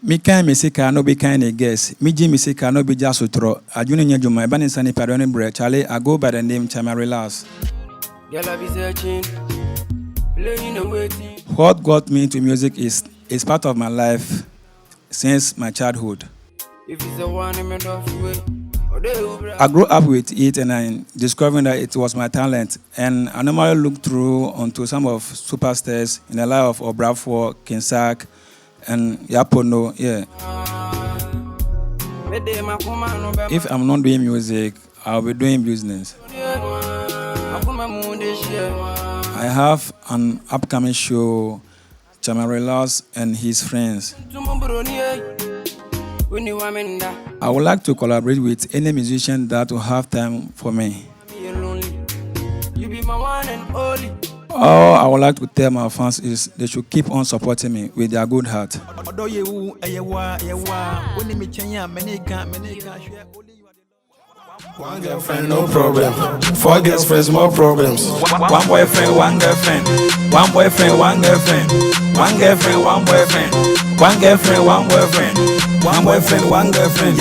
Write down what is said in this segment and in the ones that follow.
Me kind music, no be kind a guess. Me Jim music, no be just utro. I do not know my banning sunny pardon bread. Charlie, I go by the name Chama Relax. What got me into music is part of my life since my childhood. I grew up with it and I discovered that it was my talent. And I normally look through onto some of superstars in the life of Obrafo, Kinsak, and Yapono. Yeah. If I'm not doing music, I'll be doing business. I have an upcoming show, Chamarilas and his friends. I would like to collaborate with any musician that will have time for me. All I would like to tell my fans is they should keep on supporting me with their good heart. One girlfriend, no problem. 4 girlfriends, more problems. One boyfriend, one girlfriend. One boyfriend, one girlfriend. One girlfriend, one boyfriend. One girlfriend, one boyfriend. One boyfriend, one girlfriend.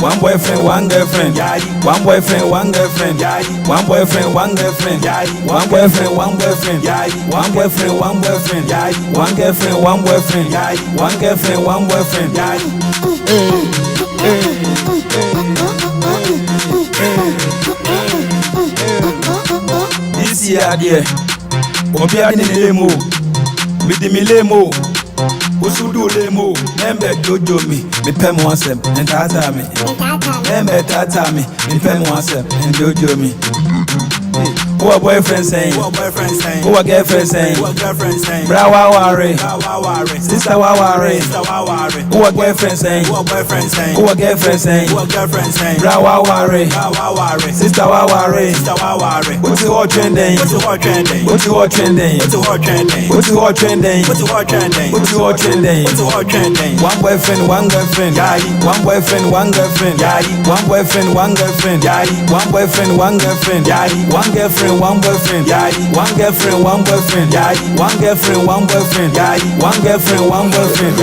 One boyfriend, one girlfriend. One boyfriend, one girlfriend. One boyfriend, one girlfriend. One boyfriend, one boyfriend. One boyfriend, one boyfriend. One girlfriend, one boyfriend. One girlfriend, one boyfriend. This year, dear, Obi Adini Lemo, Bidimi Lemo, Usudu Lemo, Membe Jojo me pem wansem, and Tata me, Membe Tata me pem wansem, and Jojo me. Who a boyfriend saying? Who a girlfriend saying? Bra waware, sister waware. Who a boyfriend saying? Who a girlfriend saying? Bra waware, sister waware. What's your trending? What's your trending? What's your trending? What's your trending? What's your trending? What's your trending? What's your trending? What's your trending? One boyfriend, one girlfriend. One boyfriend, one girlfriend. One boyfriend, one girlfriend. One boyfriend, one girlfriend. One girlfriend, one boyfriend. One girlfriend, one boyfriend. One girlfriend, one boyfriend. One girlfriend, one boyfriend.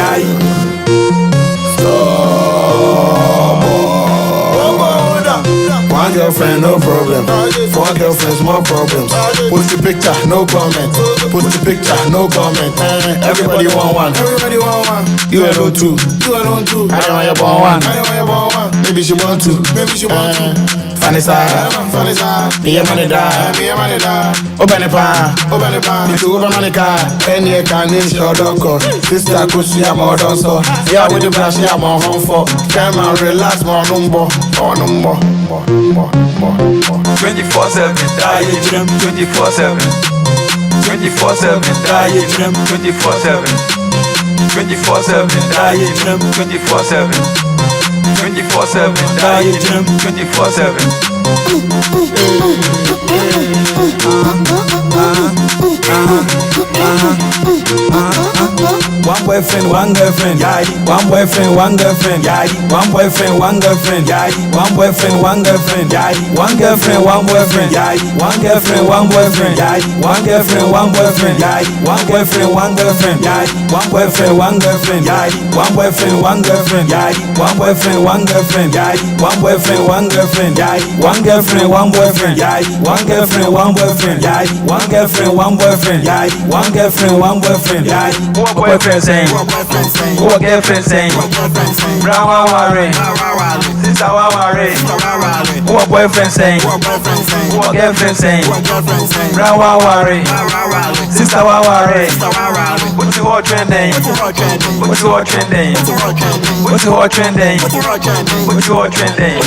One girlfriend, no problem. 4 girlfriends, more problems. Post the picture, no comment. Post the picture, no comment. Everybody want one. You alone too. I don't want your born one. Maybe she want to. Vanessa, be a money die. Open the pan. It's over Monica. Any can is your dog. Sister, cause she am more done so. Yeah, with the brush, yeah, more home for. Come and relax, more number. 24/7, die 24/7. 24/7, die 24/7. 24/7, die 24/7. 24/7, die 24/7. One boyfriend, one girlfriend. One boyfriend, one girlfriend. One boyfriend, one girlfriend. One boyfriend, one girlfriend. One girlfriend, one boyfriend. One girlfriend, one boyfriend. One girlfriend, one boyfriend. One boyfriend, one girlfriend. One boyfriend, one girlfriend. One boyfriend, one girlfriend. One boyfriend, one girlfriend. One boyfriend, one girlfriend. One girlfriend, one boyfriend. One girlfriend, one boyfriend. One girlfriend, one boyfriend. One girlfriend, one boyfriend. Who a boyfriend saying? Who a girlfriend saying? Bra waware, sister waware. Who a boyfriend saying? Who a girlfriend saying? Bra waware, sister waware. What's your trending? What's your trending? What's your trending? What's your trending? What's your trending?